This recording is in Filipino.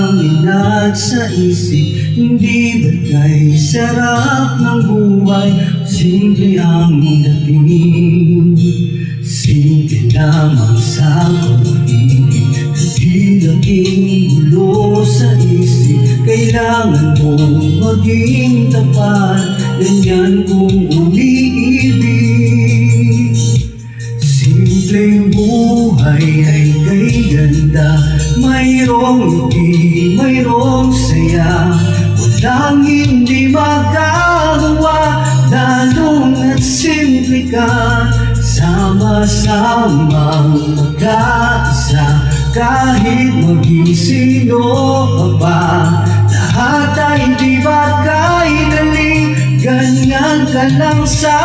hangin at sa isip. Hindi bagay sarap ng buhay, simple ang dating. Simple lamang sa pag-ibig, di laging gulo sa isip. Kailangan mong maging tapat, ganyan kung umiibig. Simpleng buhay ay kay ganda, mayroong ngiti, mayroong saya. Walang hindi magagawa, lalo na't simple ka. Sama-samang mag-aasa, kahit maging sino ka pa. Lahat ay di ba kay dali, ganyan ka lang sa